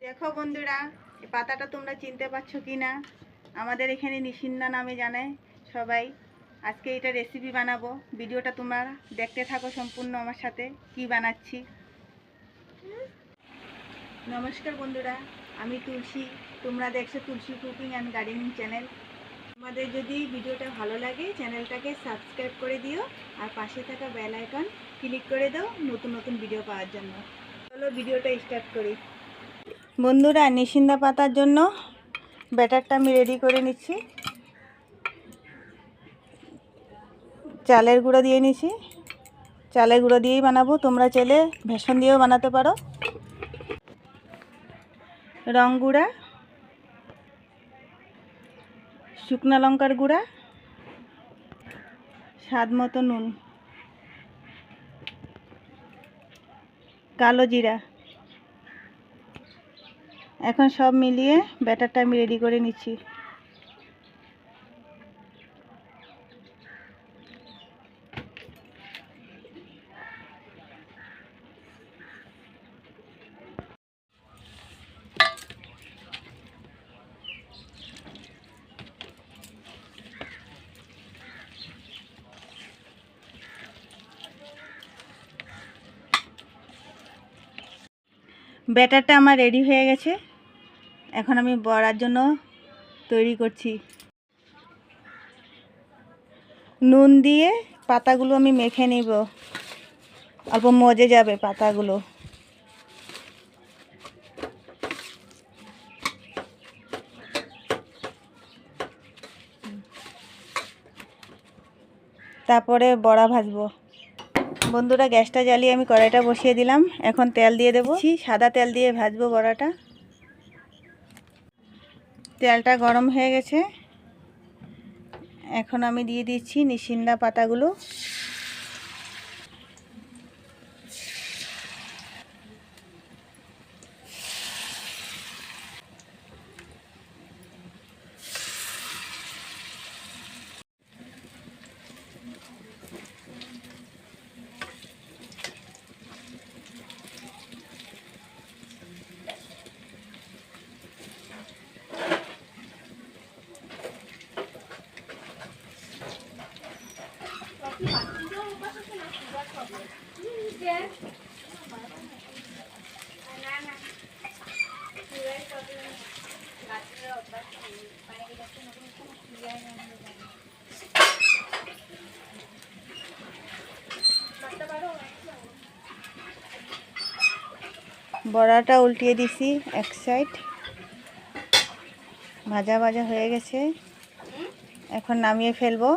দেখো বন্ধুরা, এই পাতাটা তোমরা চিনতে পারছো কি না? আমাদের এখানে নিশিন্দা নামে জানে সবাই। আজকে এটা রেসিপি বানাবো। ভিডিওটা তোমরা দেখতে থাকো সম্পূর্ণ আমার সাথে কি বানাচ্ছি। নমস্কার বন্ধুরা, আমি তুলসী। তোমরা দেখছো তুলসী কুকিং অ্যান্ড গার্ডেনিং চ্যানেল। তোমাদের যদি ভিডিওটা ভালো লাগে চ্যানেলটাকে সাবস্ক্রাইব করে দিও আর পাশে থাকা বেল আইকন ক্লিক করে দাও নতুন নতুন ভিডিও পাওয়ার জন্য। চলো ভিডিওটা স্টার্ট করি। বন্ধুরা, নিশিন্দা পাতার জন্য ব্যাটারটা আমি রেডি করে নিচ্ছি। চালের গুঁড়ো দিয়ে নিছি। চালের গুঁড়ো দিয়েই বানাবো, তোমরা চাইলে বেসন দিয়েও বানাতে পারো। রং গুঁড়া, শুকনো লঙ্কার গুঁড়া, স্বাদ মতো নুন, কালো জিরা। এখন সব মিলিয়ে ব্যাটারটা আমি রেডি করে নিচ্ছি। ব্যাটারটা আমার রেডি হয়ে গেছে। এখন আমি বড়ার জন্য তৈরি করছি। নুন দিয়ে পাতাগুলো আমি মেখে নিব, অল্প মজে যাবে পাতাগুলো। তারপরে বড়া ভাজবো। বন্ধুরা, গ্যাসটা জ্বালিয়ে আমি কড়াইটা বসিয়ে দিলাম। এখন তেল দিয়ে দেবো। সাদা তেল দিয়ে ভাজবো বড়াটা। তেলটা গরম হয়ে গেছে। এখন আমি দিয়ে দিচ্ছি নিশিন্দা পাতাগুলো। বড়াটা উল্টিয়ে দিছি এক সাইড। ভাজা ভাজা হয়ে গেছে, এখন নামিয়ে ফেলবো।